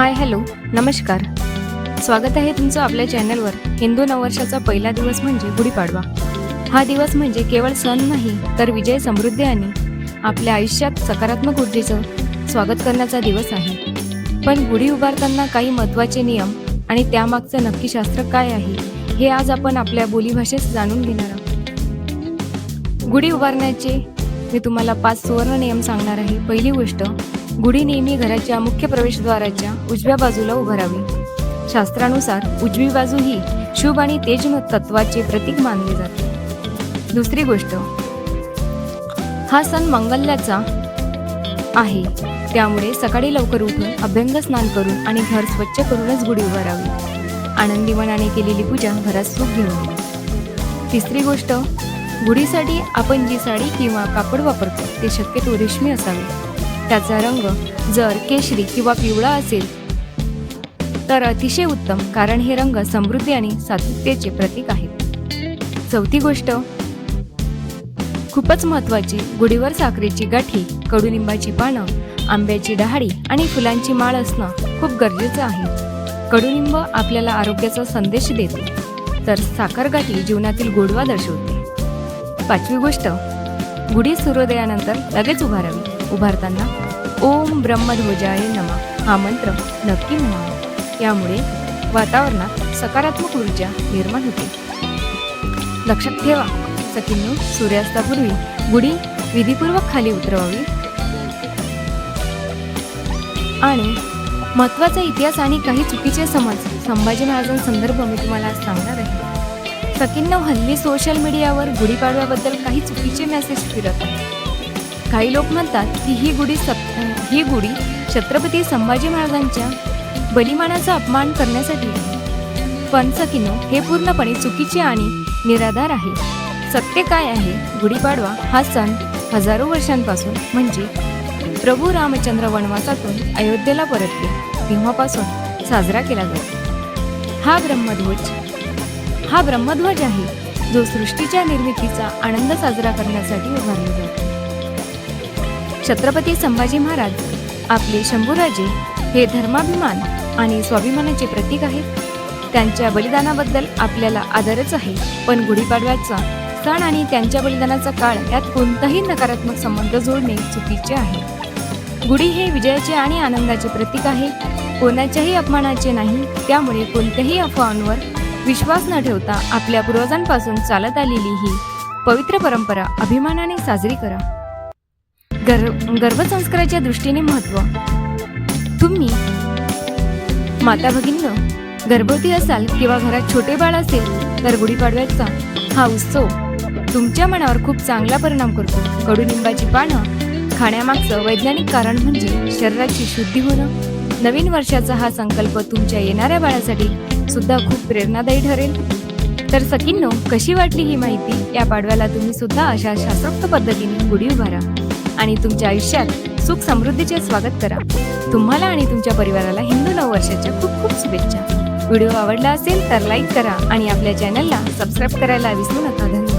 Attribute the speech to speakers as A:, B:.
A: Hi hello नमस्कार. स्वागत आहे तुमचं आपल्या चॅनलवर. हिंदू नववर्षाचा पहिला दिवस म्हणजे गुढीपाडवा. हा दिवस म्हणजे केवळ सण नाही तर विजय, समृद्धी आणि आपल्या आयुष्यात सकारात्मक ऊर्जेचं स्वागत करण्याचा दिवस आहे. पण गुढी उभारताना काही महत्त्वाचे नियम आणि त्यामागचं नक्की शास्त्र काय आहे हे आज आपण आपल्या बोलीभाषेत जाणून घेणार आहोत. गुढी उभारण्याचे मी तुम्हाला 5 सुवर्ण नियम सांगणार आहे. पहिली गोष्ट, गुढी नेहमी घराच्या मुख्य प्रवेशद्वाराच्या उजव्या बाजूला उभारावी. शास्त्रानुसार उजवी बाजू ही शुभ आणि तेज तत्वाचे प्रतीक मानले जाते. दुसरी गोष्ट, हा सण मंगल्याचा आहे, त्यामुळे सकाळी लवकर उठून अभ्यंग स्नान करून आणि घर स्वच्छ करूनच गुढी उभारावी. आनंदी मनाने केलेली पूजा घरात सुख घेऊन येईल. तिसरी गोष्ट, गुढीसाठी आपण जी साडी किंवा कापड वापरतो ते शक्यतो रेशमी असावे. त्याचा रंग जर केशरी किंवा पिवळा असेल तर अतिशय उत्तम, कारण हे रंग समृद्धी आणि सात्विकतेचे प्रतीक आहेत. चौथी गोष्ट खूपच महत्त्वाची, गुढीवर साखरेची गाठी, कडुलिंबाची पानं, आंब्याची डहाळी आणि फुलांची माळ असणं खूप गरजेचं आहे. कडुलिंब आपल्याला आरोग्याचा संदेश देते, तर साखर गाठी जीवनातील गोडवा दर्शवते. पाचवी गोष्ट, गुढी सूर्योदयानंतर लगेच उभारावी. उभारताना ओम ब्रह्मध्वजाय नमः हा मंत्र नक्की म्हणावा. यामुळे वातावरणात सकारात्मक ऊर्जा निर्माण होते. लक्षात ठेवा सखींनो, सूर्यास्तापूर्वी गुढी विधीपूर्वक खाली उतरवावी. आणि महत्त्वाचा इतिहास आणि काही चुकीचे समज संभाजी महाराजांसंदर्भ मी तुम्हाला आज सांगणार आहे. सखींनो, हल्ली सोशल मीडियावर गुढीपाडव्याबद्दल काही चुकीचे मेसेज फिरत आहेत. काही लोक म्हणतात की ही गुढी छत्रपती संभाजी महाराजांच्या बलिमानाचा अपमान करण्यासाठी आहे. पण सखींनो, हे पूर्णपणे चुकीचे आणि निराधार आहे. सत्य काय आहे? गुढीपाडवा हा सण हजारो वर्षांपासून म्हणजे प्रभू रामचंद्र वनवासातून अयोध्येला परतले तेव्हापासून साजरा केला जातो. हा ब्रह्मध्वज आहे, जो सृष्टीच्या निर्मितीचा आनंद साजरा करण्यासाठी उभारला जातो. छत्रपती संभाजी महाराज आपले शंभूराजे हे धर्माभिमान आणि स्वाभिमानाचे प्रतीक आहेत. त्यांच्या बलिदानाबद्दल आपल्याला आदरच आहे. पण गुढीपाडव्याचा सण आणि त्यांच्या बलिदानाचा काळ यात कोणताही नकारात्मक संबंध जोडणे चुकीचे आहे. गुढी हे विजयाचे आणि आनंदाचे प्रतीक आहे, कोणाच्याही अपमानाचे नाही. त्यामुळे कोणत्याही अफवांवर विश्वास न ठेवता आपल्या पूर्वजांपासून चालत आलेली ही पवित्र परंपरा अभिमानाने साजरी करा. गर्भसंस्काराच्या दृष्टीने महत्त्व. तुम्ही माता भगिनींनो, गर्भवती असाल किंवा घरात छोटे बाळ असेल तर गुढीपाडव्याचा हा उत्सव तुमच्या मनावर खूप चांगला परिणाम करतो. कडुलिंबाची पानं खाण्यामागचं वैज्ञानिक कारण म्हणजे शरीराची शुद्धी होणं. नवीन वर्षाचा हा संकल्प तुमच्या येणाऱ्या बाळासाठी सुद्धा खूप प्रेरणादायी ठरेल. तर सखींनो, कशी वाटली ही माहिती? या पाडव्याला तुम्ही सुद्धा अशा शास्त्रोक्त पद्धतीने गुढी उभारा आणि तुमच्या आयुष्यात सुख समृद्धीचे स्वागत करा. तुम्हाला आणि तुमच्या परिवाराला हिंदू नववर्षाच्या खूप खूप शुभेच्छा. व्हिडिओ आवडला असेल तर लाईक करा आणि आपल्या चॅनलला सबस्क्राईब करायला विसरू नका. धन्यवाद.